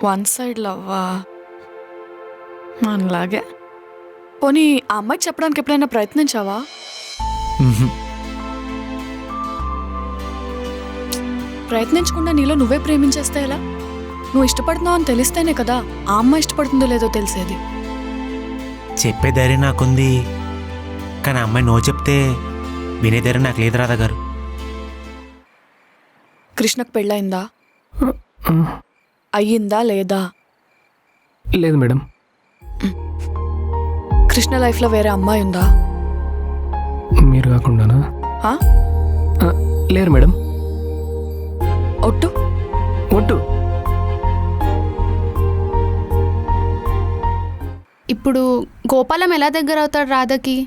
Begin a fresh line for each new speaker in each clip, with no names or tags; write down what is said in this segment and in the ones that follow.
One side లవ్వా? మనలాగే. పోనీ ఆ అమ్మాయికి చెప్పడానికి ఎప్పుడైనా ప్రయత్నించావా? ప్రయత్నించకుండా నీలో నువ్వే ప్రేమించేస్తే ఎలా? నువ్వు ఇష్టపడుతున్నావు అని తెలిస్తేనే కదా ఆ అమ్మాయి ఇష్టపడుతుందో లేదో తెలిసేది.
చెప్పే ధైర్యం నాకుంది, కానీ అమ్మాయి నో చెప్తే వినే ధైర్యం నాకు లేదు రాధా గారు.
కృష్ణకు పెళ్ళయిందా? అయ్యిందా లేదా?
లేదు మేడం.
కృష్ణ లైఫ్లో వేరే అమ్మాయి ఉందా?
మీరు కాకుండానా?
ఆ?
లేరు మేడం.
ఒట్టు?
ఒట్టు.
ఇప్పుడు గోపాలం ఎలా దగ్గర అవుతాడు రాధకి?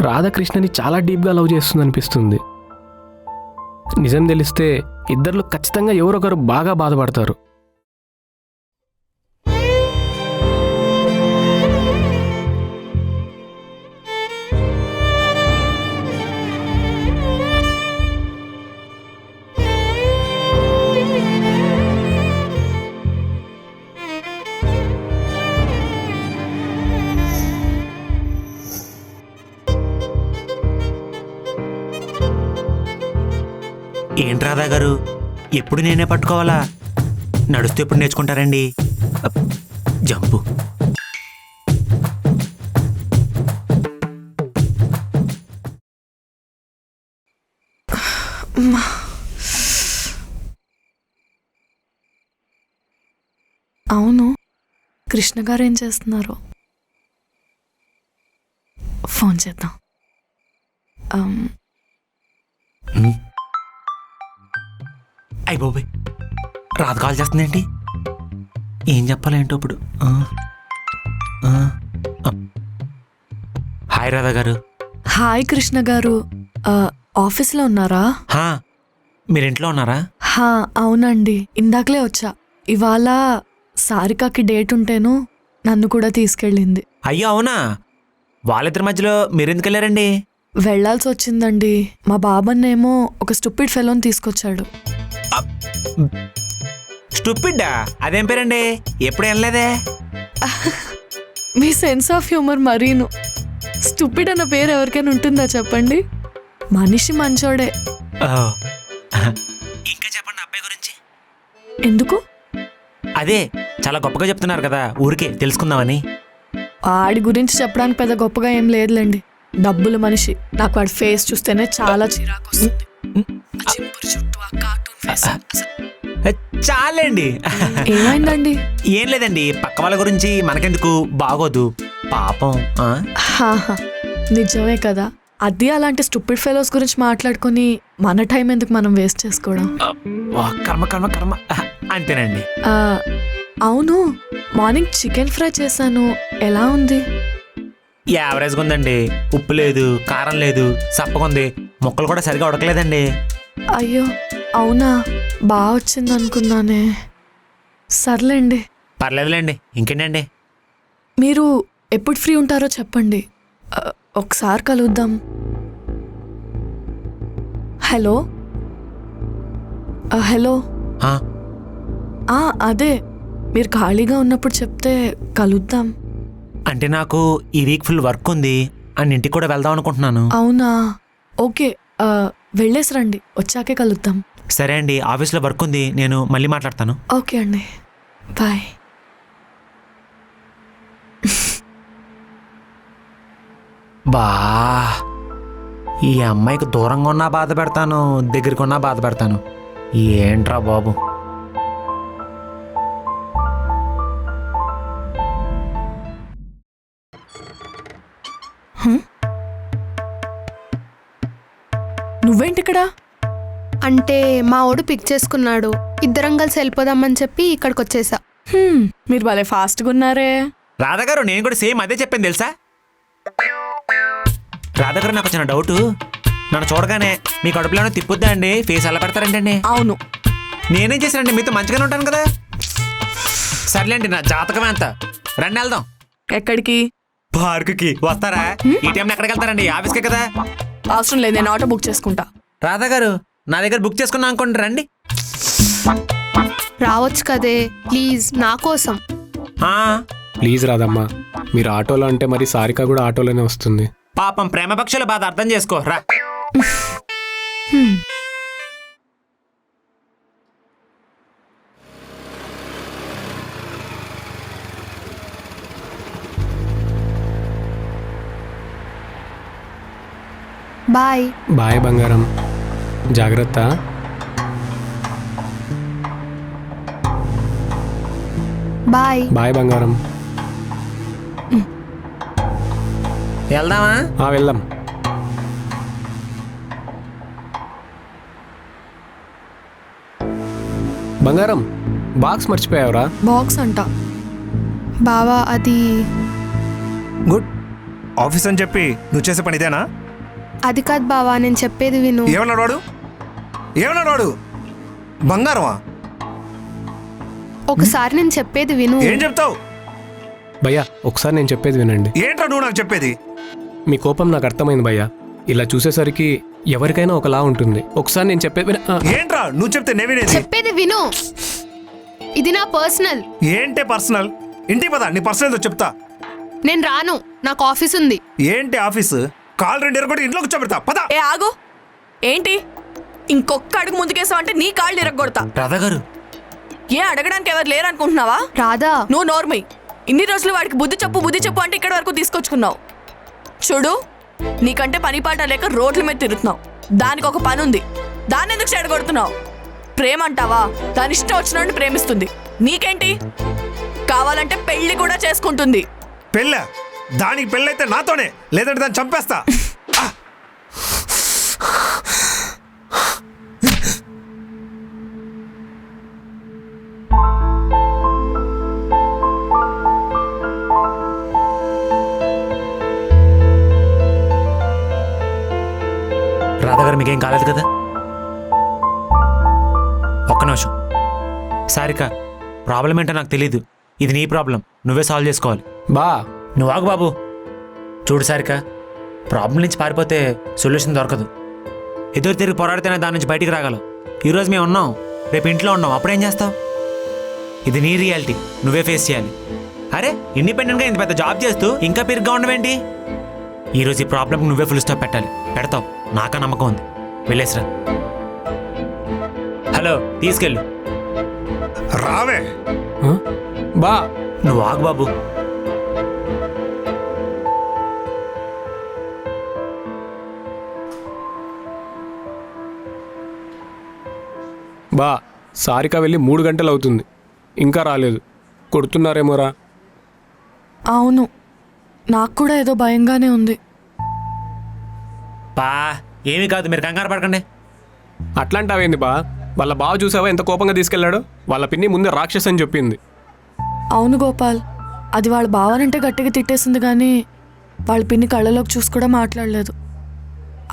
రాధాకృష్ణని చాలా డీప్గా లవ్ చేస్తుంది అనిపిస్తుంది. నిజం తెలిస్తే ఇద్దరు ఖచ్చితంగా ఎవరొకరు బాగా బాధపడతారు.
ఏంటి రాధా గారు, ఎప్పుడు నేనే పట్టుకోవాలా? నడుస్తూ ఎప్పుడు నేర్చుకుంటారండి? జంపు.
అవును, కృష్ణ గారు ఏం చేస్తున్నారు? ఫోన్ చేద్దాం.
అయ్య బాబాయ్, రాధ కాల్ చేస్తుందేంటి? ఏం చెప్పాలేంటో ఇప్పుడు. హాయ్ రాధా గారు.
హాయ్ కృష్ణ గారు. ఆఫీస్లో ఉన్నారా?
మీరు ఇంట్లో ఉన్నారా?
అవునండి, ఇందాకలే వచ్చా. ఇవాళ సారికాకి డేట్ ఉంటేను నన్ను కూడా తీసుకెళ్ళింది.
అయ్యో అవునా? వాళ్ళిద్దరి మధ్యలో మీరెందుకు వెళ్ళారండి?
వెళ్లాల్సి వచ్చిందండి. మా బాబన్నేమో ఒక స్టూపిడ్ ఫెలోని తీసుకొచ్చాడు.
స్టూపిడ్డా? అదేం పేరండి? ఎప్పుడు వెళ్ళలేదే.
మీ సెన్స్ ఆఫ్ హ్యూమర్ మరీను. స్టూపిడ్ అన్న పేరు ఎవరికైనా ఉంటుందా చెప్పండి? మనిషి మంచోడే.
ఇంకా చెప్పండి అబ్బాయి గురించి.
ఎందుకు?
అదే చాలా గొప్పగా చెప్తున్నారు కదా, ఊరికే తెలుసుకుందామని.
వాడి గురించి చెప్పడానికి పెద్ద గొప్పగా ఏం లేదులేండి. డబ్బులు మనిషి. నాకు వాడి ఫేస్ చూస్తేనే చాలా చిరాకు వస్తుంది.
చాలండి.
ఏమైందండి?
ఏం లేదండి, పక్క వాళ్ళ గురించి మనకెందుకు, బాగోదు పాపం.
నిజమే కదా. అది అలాంటి స్టూపిడ్ ఫెలోస్ గురించి మాట్లాడుకొని మన టైం ఎందుకు మనం వేస్ట్ చేసుకోవడం?
కర్మ కర్మ కర్మ. అంతేనండి.
అవును, మార్నింగ్ చికెన్ ఫ్రై చేశాను, ఎలా ఉంది?
యావరేజ్గా ఉందండి. ఉప్పు లేదు, కారం లేదు, సప్పగుంది, ముక్కలు కూడా సరిగా ఉడకలేదండి.
అయ్యో అవునా? బాగా వచ్చింది అనుకున్నానే. సర్లేండి.
పర్లేదులేండి, ఇంకేంటండి.
మీరు ఎప్పుడు ఫ్రీ ఉంటారో చెప్పండి, ఒకసారి కలుద్దాం. Hello hello. అదే మీరు ఖాళీగా ఉన్నప్పుడు చెప్తే కలుద్దాం.
అంటే నాకు ఈ వీక్ ఫుల్ వర్క్ ఉంది, అండ్ ఇంటికి కూడా వెళ్దాం అనుకుంటున్నాను.
అవునా? ఓకే, వెళ్ళేసి రండి, వచ్చాకే కలుద్దాం.
సరే అండి, ఆఫీస్లో వర్క్ ఉంది, నేను మళ్ళీ మాట్లాడతాను.
ఓకే అండి, బాయ్.
బా, ఈ అమ్మాయికి దూరంగా ఉన్నా బాధ పెడతాను, దగ్గరికి ఉన్నా బాధ పెడతాను. ఏంట్రా బాబు.
నువ్వేంటిక్కడ?
అంటే మా వాడు పిక్ చేసుకున్నాడు, ఇద్దరం కలిసి వెళ్ళిపోదామని చెప్పి ఇక్కడికి వచ్చేసా.
మీరు భలే ఫాస్ట్గా ఉన్నారే.
రాధా గారు, నేను కూడా సేమ్ అదే చెప్పాను తెలుసా. రాధా గారు, నాకు వచ్చిన డౌట్, నన్ను చూడగానే మీ కడుపులోనే తిప్పుద్దా అండి, ఫేస్ అలా పెడతారంటండి.
అవును.
నేనేం చేశానండి, మీతో మంచిగానే ఉంటాను కదా. సర్లేండి, నా జాతకమే అంత. రండి వెళ్దాం.
ఎక్కడికి?
పార్కుకి. వస్తారా? ఈ టైం ఎక్కడికి వెళ్తారండి? ఆఫీస్కే కదా.
అవసరం లేదు, నేను ఆటో బుక్ చేసుకుంటా.
రాధా గారు, నా దగ్గర బుక్ చేసుకున్నా అనుకోండి, రండి.
రావచ్చు కదే ప్లీజ్ నా కోసం.
ఆ,
ప్లీజ్ రాదమ్మా, మీరు ఆటోలో అంటే మరి సారిక కూడా ఆటోలోనే వస్తుంది.
పాపం ప్రేమపక్షుల బాధ అర్థం చేసుకో రా.
బాయ్.
బాయ్ బంగారం, జాగ్రత్త.
బాయ్.
బాయ్ బంగారం.
వెళ్దామా?
వెళ్దాం. బంగారం, బాక్స్ మర్చిపోయావురా?
బాక్స్ అంట.
బావా అది
గుడ్. ఆఫీస్ అని చెప్పి నువ్వు చేసే పని ఇదేనా?
అది కాదు బావా, నేను చెప్పేది విను.
ఏమన్నాడు వాడు? ఏమన్నాడు వాడు? బంగారమా?
ఒకసారి నేను చెప్పేది విను.
ఏం చెప్తావు?
భయ్యా ఒకసారి నేను చెప్పేది వినండి.
ఏంట్రా నువ్వు నాకు చెప్పేది?
మీ కోపం నాకు అర్థమైంది భయ్యా. ఇలా చూసేసరికి ఎవరికైనా ఒకలా ఉంటుంది. ఒకసారి నేను చెప్పేది
ఏంట్రా నువ్వు చెప్తే నే వినేది?
చెప్పేది విను. ఇది నా పర్సనల్.
ఏంటే పర్సనల్? ఇంటికి పద, నీ పర్సనల్ చెప్తా.
నేను రాను, నాకు ఆఫీస్ ఉంది.
ఏంటి ఆఫీసు? కాల్ రెండు ఎరగొట్టి ఇంట్లో కూర్చోబెడతా. పద.
ఏ ఆగు, ఏంటి ఇంకొక్క అడుగు ముందుకేసావంటే నీ కాళ్ళు ఇరగొడతా.
రాధా గారు,
ఏ అడగడానికి ఎవరు లేరు అనుకుంటున్నావా?
రాధా.
నువ్వు నోర్మై. ఇన్ని రోజులు వాడికి బుద్ధి చెప్పు అంటే ఇక్కడి వరకు తీసుకొచ్చుకున్నావు. చూడు, నీకంటే పని పాట లేక రోడ్ల మీద తిరుగుతున్నావు. దానికి ఒక పని ఉంది, దాన్ని ఎందుకు చెడగొడుతున్నావు? ప్రేమ అంటావా? దాని ఇష్టం వచ్చినట్టు ప్రేమిస్తుంది. నీకేంటి? కావాలంటే పెళ్లి కూడా చేసుకుంటుంది.
పెళ్ళ? దానికి పెళ్ళైతే నాతోనే, లేదంటే దాన్ని చంపేస్తా.
రాధా గారు మీకేం కాలేదు కదా? ఒక్క నిమిషం. సారిక, ప్రాబ్లం ఏంటో నాకు తెలీదు. ఇది నీ ప్రాబ్లం, నువ్వే సాల్వ్ చేసుకోవాలి.
బా.
నువ్వు ఆగు బాబు. చూడు సారిక, ప్రాబ్లం నుంచి పారిపోతే సొల్యూషన్ దొరకదు. ఎదురు తిరిగి పోరాడితేనే దాని నుంచి బయటికి రాగలవు. ఈరోజు మేము ఉన్నాం, రేపు ఇంట్లో ఉన్నాం, అప్పుడేం చేస్తావు? ఇది నీ రియాలిటీ, నువ్వే ఫేస్ చేయాలి. అరే, ఇండిపెండెంట్గా ఇంత పెద్ద జాబ్ చేస్తూ ఇంకా పెరిగ్గా ఉండవేంటి? ఈరోజు ఈ ప్రాబ్లంకి నువ్వే ఫుల్ స్టాప్ పెట్టాలి. పెడతావు, నాకా నమ్మకం ఉంది. వెళ్ళేసిరా. హలో, తీసుకెళ్ళు.
రావే.
బా.
నువ్వు ఆగు బాబు.
బా, సారిక వెళ్ళి 3 గంటలు అవుతుంది, ఇంకా రాలేదు. కొడుతున్నారేమోరా?
అవును, నాకు కూడా ఏదో భయంగానే ఉంది.
బా, ఏమీ కాదు, మీరు కంగారు పడకండి.
అట్లాంటావేంది బా? వాళ్ళ బావ చూసావా ఎంత కోపంగా తీసుకెళ్లాడు? వాళ్ళ పిన్ని ముందే రాక్షస్ అని చెప్పింది.
అవును గోపాల్, అది వాళ్ళ బావనంటే గట్టిగా తిట్టేసింది కానీ వాళ్ళ పిన్ని కళ్ళలోకి చూసి కూడా మాట్లాడలేదు.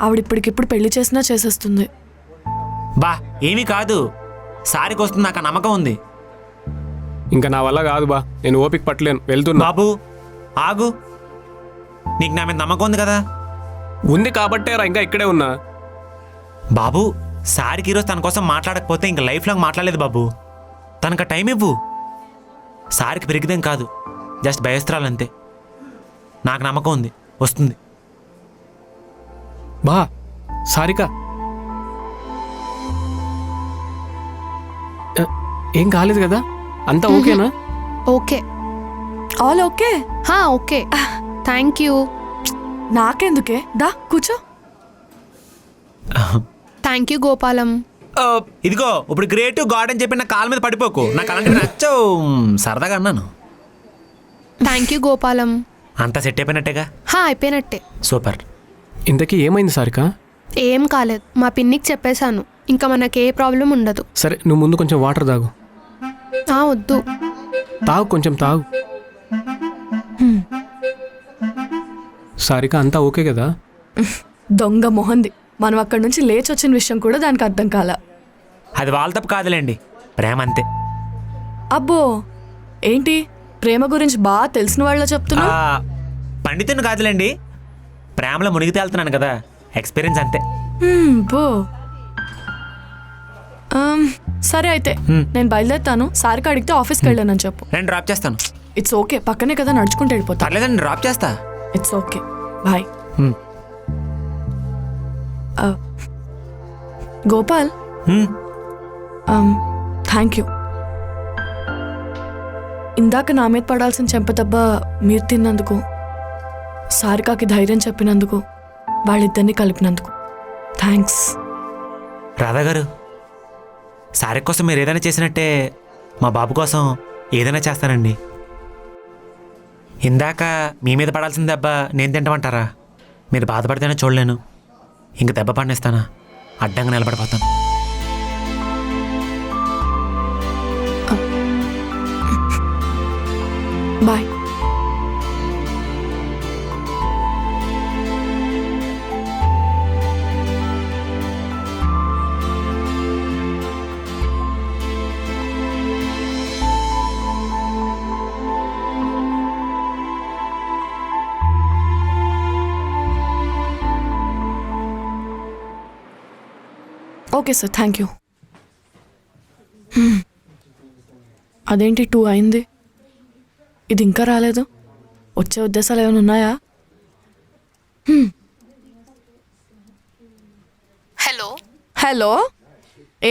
ఆవిడ ఇప్పటికిప్పుడు పెళ్లి చేసినా చేసేస్తుంది.
బా, ఏమీ కాదు, సారికి వస్తుంది, నాకు ఆ నమ్మకం ఉంది.
ఇంకా నా వల్ల కాదు బా, నేను ఓపిక పట్టలేను, వెళ్తున్నా.
బాబు ఆగు, నీకు నా మీద నమ్మకం ఉంది కదా?
ఉంది కాబట్టే రా ఇంకా ఇక్కడే ఉన్నా.
బాబు, సారికి ఈరోజు తన కోసం మాట్లాడకపోతే ఇంకా లైఫ్ లాంగ్ మాట్లాడలేదు బాబు. తనకు టైం ఇవ్వు. సారికి పెరిగిదేం కాదు, జస్ట్ భయస్త్రాలంతే. నాకు నమ్మకం ఉంది, వస్తుంది.
బా, సారిక ఏం కాలేదు కదా? అంతా ఓకేనా?
Okay.
All okay.
Okay, thank you.
నాకెందుకే, దా కూర్చో.
Thank you Gopalam.
ఇదిగో ఇప్పుడు గ్రేట్ గాడ్ అని చెప్పి నా కాళ్ళ మీద పడిపోకు. నాకు అలాంటివి నచ్చవు, సరదాగా అన్నాను.
Thank you Gopalam.
అంతా సెట్ అయిపోయినట్టేగా?
అయిపోయినట్టే.
సూపర్.
ఇంతకీ ఏమైంది సారిక?
ఏం కాలేదు, మా పిన్నికి చెప్పేశాను, ఇంకా మనకే ప్రాబ్లం ఉండదు.
సరే, నువ్వు ముందు కొంచెం వాటర్ తాగు.
వద్దు.
తాగు, కొంచెం తాగు. సారిక అంతా ఓకే కదా?
దొంగ మొహంది, మనం అక్కడి నుంచి లేచి వచ్చిన విషయం కూడా దానికి అర్థం కాల.
అది వాళ్ళ తప్పు కాదులేండి, ప్రేమ అంతే.
అబ్బో, ఏంటి ప్రేమ గురించి బాగా తెలిసిన వాళ్ళ చెప్తున్నా?
పండితుని కాదులేండి, ప్రేమలో మునిగి తేలుతున్నాను కదా, ఎక్స్పీరియన్స్ అంతే.
బో సరే అయితే
Hmm.
నేను బయలుదేరుతాను. సార్కి అడిగితే ఆఫీస్కి వెళ్ళానని చెప్పు.
నేను డ్రాప్ చేస్తాను.
ఇట్స్ ఓకే, పక్కనే కదా, నడుచుకుంటూ వెళ్ళిపోతా.
పర్లేదండి, డ్రాప్ చేస్తా.
It's okay, bye.
Hmm.
Gopal,
hmm.
Thank you. ఇందాక నా మీద పడాల్సిన చెంపదెబ్బ మీరు తిన్నందుకు, సారికాకి ధైర్యం చెప్పినందుకు, వాళ్ళిద్దరిని కలిపినందుకు థ్యాంక్స్.
రాధా గారు, సారీ కోసం మీరు ఏదైనా చేసినట్టే మా బాబు కోసం ఏదైనా చేస్తానండి. ఇందాక మీ మీద పడాల్సిన దెబ్బ నేను తింటామంటారా? మీరు బాధపడితేనే చూడలేను. ఇంక దెబ్బ పండిస్తానా? అడ్డంగా నిలబడిపోతాను.
Bye. Okay sir, thank you. అదేంటి 2 అయింది, ఇది ఇంకా రాలేదు? వచ్చే ఉద్దేశాలు ఏమైనా ఉన్నాయా?
హలో,
హలో,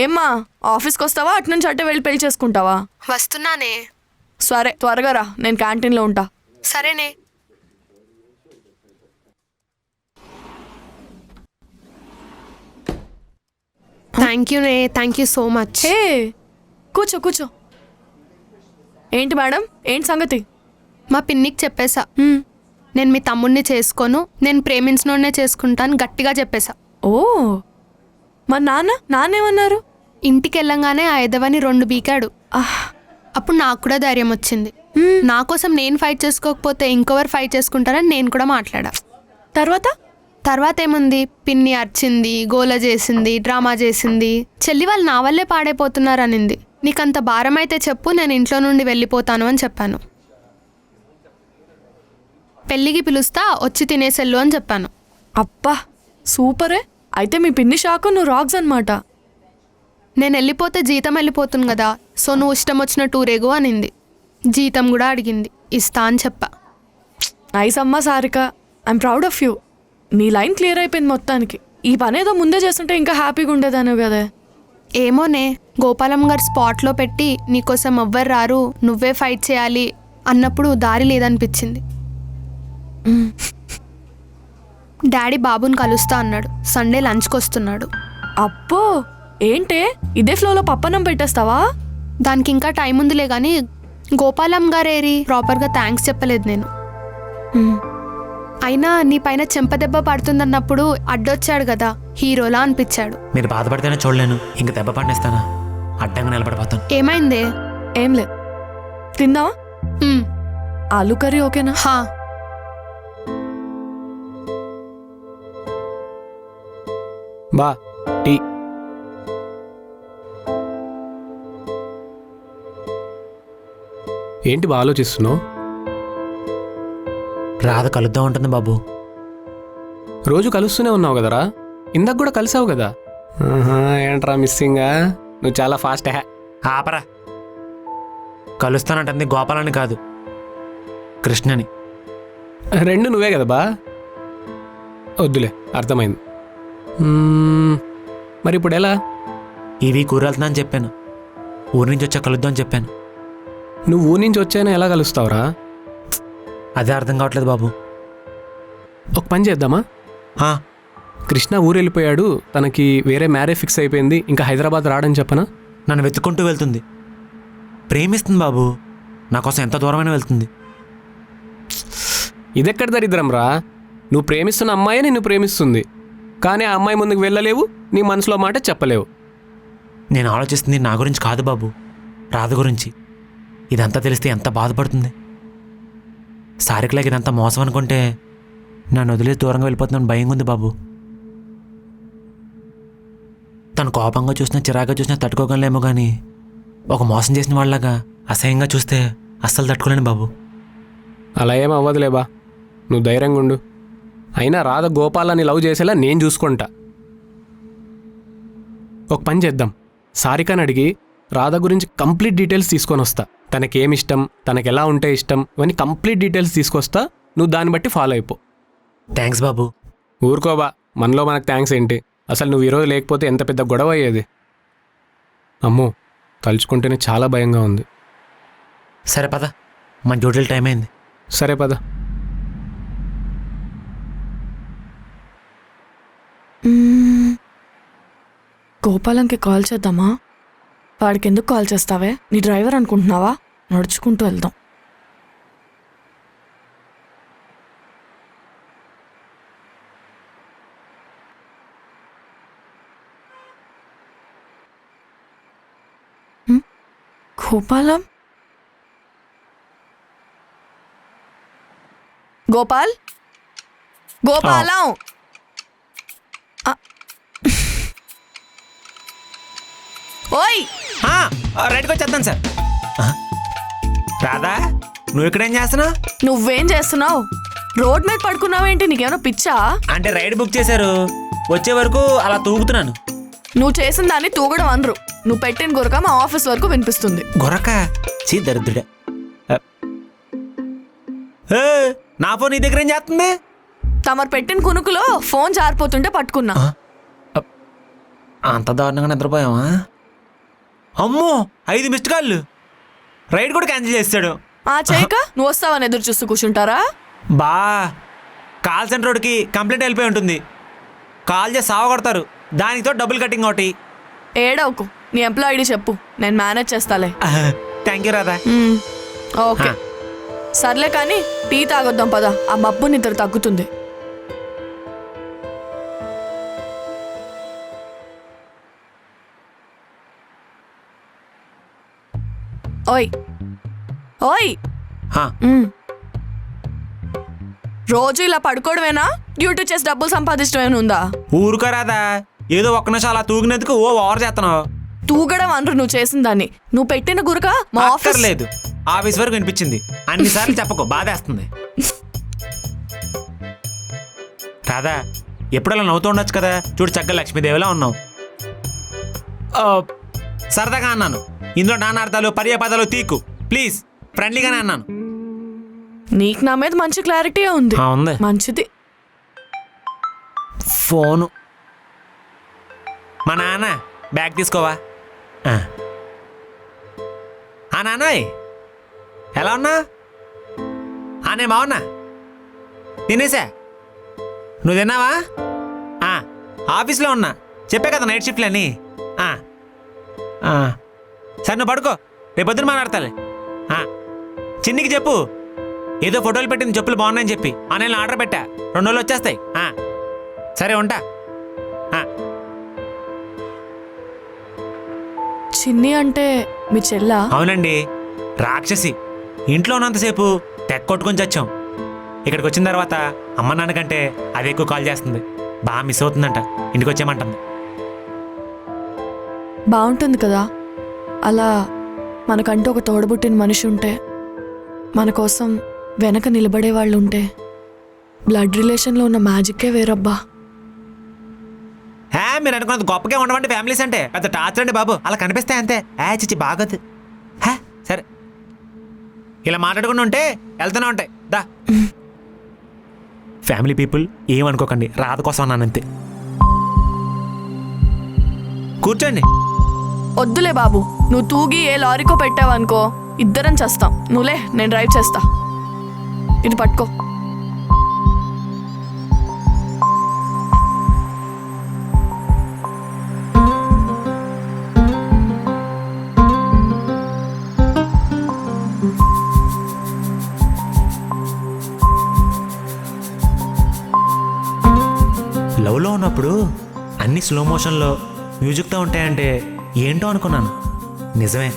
ఏమ్మా ఆఫీస్కి వస్తావా, అటు నుంచి అట్టే వెళ్ళి పెళ్లి చేసుకుంటావా?
వస్తున్నానే.
సరే త్వరగా రా, నేను క్యాంటీన్లో ఉంటా.
సరేనే. Thank you so much.
Hey, కూర్చో కూర్చో. ఏంటి మేడం, ఏంటి సంగతి?
మా పిన్నికి చెప్పేశా, నేను మీ తమ్ముడిని చేసుకోను, నేను ప్రేమించినోడనే చేసుకుంటాను గట్టిగా చెప్పేశా.
ఓ, మరి నాన్నేమన్నారు?
ఇంటికి వెళ్ళంగానే ఆ ఎదవని 2 బీకాడు. అప్పుడు నాకు కూడా ధైర్యం వచ్చింది. నా కోసం నేను ఫైట్ చేసుకోకపోతే ఇంకొవరు ఫైట్ చేసుకుంటారని నేను కూడా మాట్లాడా. తర్వాత ఏముంది, పిన్ని అరిచింది, గోల చేసింది, డ్రామా చేసింది, చెల్లి వాళ్ళు నా వల్లే పాడైపోతున్నారనింది. నీకంత భారం అయితే చెప్పు, నేను ఇంట్లో నుండి వెళ్ళిపోతాను అని చెప్పాను. పెళ్ళికి పిలుస్తా, వచ్చి తినేసెళ్ళు అని చెప్పాను.
అబ్బా సూపరే, అయితే మీ పిన్ని షాకు, నువ్వు రాక్స్ అనమాట.
నేను వెళ్ళిపోతే జీతం వెళ్ళిపోతుంది కదా, సో నువ్వు ఇష్టం వచ్చిన టూరేగో అనింది. జీతం కూడా అడిగింది, ఇస్తా అని చెప్పా.
నైస్ అమ్మా Sarika, I'm proud of you. నీ లైన్ క్లియర్ అయిపోయింది మొత్తానికి. ఈ పని ఏదో ముందే చేస్తుంటే ఇంకా హ్యాపీగా ఉండేదాను కదా.
ఏమోనే, గోపాలం గారు స్పాట్లో పెట్టి నీకోసం ఎవ్వరు రారు, నువ్వే ఫైట్ చేయాలి అన్నప్పుడు దారి లేదనిపించింది. డాడీ బాబుని కలుస్తా అన్నాడు, సండే లంచ్కి వస్తున్నాడు.
అప్పో, ఏంటే ఇదే ఫ్లోలో పప్పన్నం పెట్టేస్తావా?
దానికి ఇంకా టైం ఉందిలే కానీ గోపాలం గారేరి ప్రాపర్గా థ్యాంక్స్ చెప్పలేదు నేను. అయినా నీ పైన చెంపదెబ్బ పడుతుందన్నప్పుడు అడ్డొచ్చాడు కదా, హీరోలా అనిపించాడు.
మీరు బాధపడితేనే చూడలేను. ఇంక దెబ్బ పండిస్తానా? అడ్డంగా నిలబడిపోతాను.
ఏమైందే?
ఏం లేదు, తిందావా? ఆలూ కర్రీ ఓకేనా?
హా.
బా టీ. ఏంటి బా ఆలోచిస్తున్నావు?
రాధ కలుద్దాం ఉంటుంది బాబు.
రోజు కలుస్తూనే ఉన్నావు కదరా, ఇందాక కూడా కలిసావు కదా. ఏంట్రా మిస్సింగా? నువ్వు చాలా ఫాస్ట్.
ఆపరా. కలుస్తానంటుంది గోపాలని కాదు, కృష్ణని.
2 నువ్వే కదా బా. వద్దులే, అర్థమైంది. మరి ఇప్పుడు ఎలా?
ఈ వీక్ ఊరు వెళ్తున్నా అని చెప్పాను. ఊరి నుంచి వచ్చా కలుద్దాం అని చెప్పాను.
నువ్వు ఊరి నుంచి వచ్చానో ఎలా కలుస్తావురా?
అదే అర్థం కావట్లేదు బాబు.
ఒక పని చేద్దామా? కృష్ణ ఊరు వెళ్ళిపోయాడు, తనకి వేరే మ్యారేజ్ ఫిక్స్ అయిపోయింది, ఇంకా హైదరాబాద్ రాడని చెప్పనా?
నన్ను వెతుక్కుంటూ వెళ్తుంది, ప్రేమిస్తుంది బాబు. నా కోసం ఎంత దూరమైనా వెళ్తుంది.
ఇదెక్కడ దరిద్రం రా? నువ్వు ప్రేమిస్తున్న అమ్మాయే నిన్ను ప్రేమిస్తుంది, కానీ ఆ అమ్మాయి ముందుకు వెళ్ళలేవు, నీ మనసులో మాట చెప్పలేవు.
నేను ఆలోచిస్తుంది నా గురించి కాదు బాబు, రాధ గురించి. ఇదంతా తెలిస్తే ఎంత బాధపడుతుంది. సారికలాగా ఇదంతా మోసం అనుకుంటే నన్ను వదిలేసి దూరంగా వెళ్ళిపోతున్నాను భయంగా ఉంది బాబు. తను కోపంగా చూసినా చిరాగా చూసినా తట్టుకోగలేమో కానీ ఒక మోసం చేసిన వాళ్ళగా అసహ్యంగా చూస్తే అస్సలు తట్టుకోలేను బాబు.
అలా ఏం అవ్వదులేబా, నువ్వు ధైర్యంగా ఉండు. అయినా రాధ గోపాలని లవ్ చేసేలా నేను చూసుకుంటా. ఒక పని చేద్దాం, సారికని అడిగి రాధ గురించి కంప్లీట్ డీటెయిల్స్ తీసుకొని వస్తా. తనకేమిష్టం, తనకి ఎలా ఉంటే ఇష్టం, ఇవన్నీ కంప్లీట్ డీటెయిల్స్ తీసుకొస్తా. నువ్వు దాన్ని బట్టి ఫాలో అయిపో.
థ్యాంక్స్ బాబు.
ఊరుకోబా, మనలో మనకు థ్యాంక్స్ ఏంటి? అసలు నువ్వు ఈరోజు లేకపోతే ఎంత పెద్ద గొడవ అయ్యేది. అమ్మో, తలుచుకుంటేనే చాలా భయంగా ఉంది.
సరే పద, మన డ్యూటీల టైం అయింది.
సరే పద.
గోపాలంకి కాల్ చేద్దామా? వాడికి ఎందుకు కాల్ చేస్తావే? నీ డ్రైవర్ అనుకుంటున్నావా? నడుచుకుంటూ వెళ్దాం. గోపాలం, గోపాల్, గోపాలం. ఓయ్,
రైట్కి వచ్చేద్దాం సార్. రాధా, నువ్వు ఇక్కడేం చేస్తున్నావు?
నువ్వేం చేస్తున్నావు? రోడ్ మీద పడుకున్నావేంటి? నీకేమైనా పిచ్చా?
అంటే రైడ్ బుక్ చేశారు, వచ్చే వరకు అలా తూగుతున్నాను.
నువ్వు చేసిన దాన్ని తూగడం అనరు. నువ్వు పెట్టిన గురక మా ఆఫీస్ వరకు వినిపిస్తుంది.
గొరక చీ దరిద్రుడే. నా ఫోన్ నీ దగ్గర ఏం చేస్తుంది?
తమరు పెట్టిన కునుకులో ఫోన్ జారిపోతుంటే పట్టుకున్నా.
అంత దారుణంగా నిద్రపోయావా? అమ్మో, 5 మిస్డ్ కాళ్ళు. రైడ్ కూడా క్యాన్సిల్ చేస్తాడు.
చేయక నువ్వు వస్తావని ఎదురు చూస్తూ కూర్చుంటారా?
బా, కాల్ సెంటర్కి కంప్లైంట్ వెళ్ళిపోయి ఉంటుంది. కాల్ చేసి సావగొడతారు, దానితో డబుల్ కటింగ్ ఒకటి.
ఏడవకు, నీ ఎంప్లాయ్ ఐడి చెప్పు, నేను మేనేజ్ చేస్తాలే.
Thank you Radha.
ఓకే, సర్లే కానీ టీ తాగొద్దాం పద. ఆ మబ్బు నిద్ర తగ్గుతుంది. ఓయ్ ఓయ్, రోజు ఇలా పడుకోవడమేనా? డ్యూటీ చేసి డబ్బులు సంపాదించడం ఉందా?
ఊరుకో రాధా, ఏదో ఒక్క నిమిషం అలా తూగినందుకు ఓవర్ చేస్తున్నావు.
తూగడం అనరు నువ్వు చేసిన దాన్ని. నువ్వు పెట్టిన గురక మా ఆఫీస్
లేదు, ఆఫీస్ వరకు వినిపించింది. అన్నిసార్లు చెప్పకు, బాధేస్తుంది. రాధా, ఎప్పుడలా నవ్వుతూ ఉండొచ్చు కదా. చూడు, చక్కగా లక్ష్మీదేవిలా ఉన్నావు. సరదాగా అన్నాను, ఇందులో నానార్థాలు పర్యాపదాలు తీకు ప్లీజ్. ఫ్రెండ్లీగానే అన్నాను.
నీకు నా మీద మంచి క్లారిటీ ఉంది.
ఉంది.
మంచిది.
ఫోను మా నాన్న, బ్యాగ్ తీసుకోవా? నాన్నయ్, ఎలా ఉన్నా? నేను బాగున్నా. తినేసా, నువ్వు తిన్నావా? ఆఫీస్లో ఉన్నా, చెప్పే కదా నైట్ షిఫ్ట్లని. సరే నువ్వు పడుకో, రేపొద్దున మాట్లాడతాలే. చిన్నికి చెప్పు, ఏదో ఫోటోలు పెట్టింది చెప్పులు బాగున్నాయని చెప్పి ఆన్లైన్లో ఆర్డర్ పెట్టా, 2 రోజులు వచ్చేస్తాయి. సరే ఉంటా.
చిన్ని అంటే మీ చెల్లా?
అవునండి, రాక్షసి. ఇంట్లో ఉన్నంతసేపు తెగ కొట్టుకొని చచ్చాం. ఇక్కడికి వచ్చిన తర్వాత అమ్మ నాన్నకంటే అది ఎక్కువ కాల్ చేస్తుంది. బాగా మిస్ అవుతుందంట, ఇంటికి వచ్చేయమంటుంది.
బాగుంటుంది కదా అలా మనకంటూ ఒక తోడబుట్టిన మనిషి ఉంటే, మన కోసం వెనక నిలబడే వాళ్ళు ఉంటే. బ్లడ్ రిలేషన్లో ఉన్న మ్యాజిక్కే వేరబ్బా.
మీరు అనుకున్నది గొప్పగా ఉండవండి ఫ్యామిలీస్ అంటే. పెద్ద టార్చర్ అండి బాబు, అలా కనిపిస్తాయి అంతే. చిచ్చి బాగోదు. సరే, ఇలా మాట్లాడుకుంటూ ఉంటే వెళ్తూనే ఉంటాయి. దా, ఫ్యామిలీ పీపుల్ ఏమనుకోకండి, రాధ కోసం అన్నానంతే. కూర్చోండి.
వద్దులే బాబు, నువ్వు తూగి ఏ లారీకో పెట్టావనుకో, ఇద్దరం చేస్తాం. నువ్వులే, నేను డ్రైవ్ చేస్తా. ఇది పట్టుకో.
లవ్లో ఉన్నప్పుడు అన్ని స్లో మోషన్లో మ్యూజిక్తో ఉంటాయంటే ఏంటో అనుకున్నాను. నిజమే.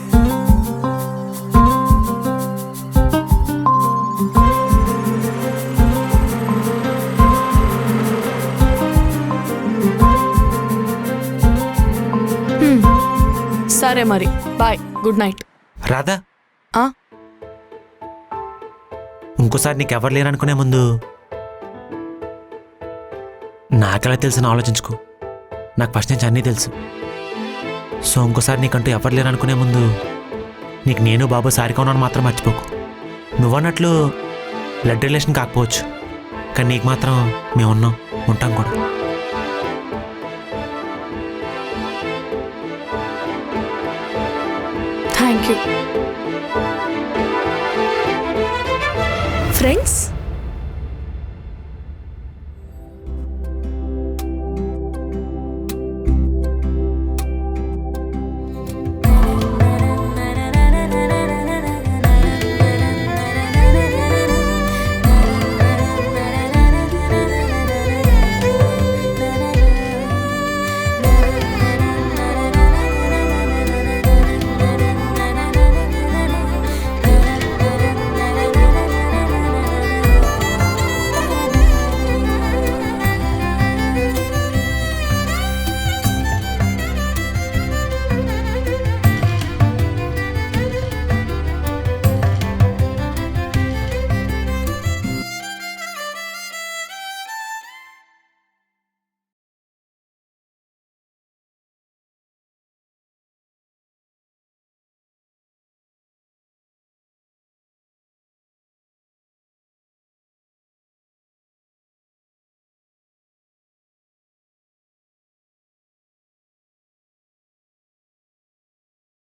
సరే మరి, బాయ్, గుడ్ నైట్.
రాధా, ఇంకోసారి నీకెవరు లేరనుకునే ముందు నాకెలా తెలుసని ఆలోచించుకో. నాకు ఫస్ట్ నుంచి అన్నీ తెలుసు. సో ఇంకోసారి నీకంటూ ఎవరు లేరు అనుకునే ముందు నీకు నేను బాబు సారిగా ఉన్నాను మాత్రం మర్చిపోకు. నువ్వన్నట్లు బ్లడ్ రిలేషన్ కాకపోవచ్చు, కానీ నీకు మాత్రం మేము ఉన్నాం, ఉంటాం కూడా.
Thank you friends.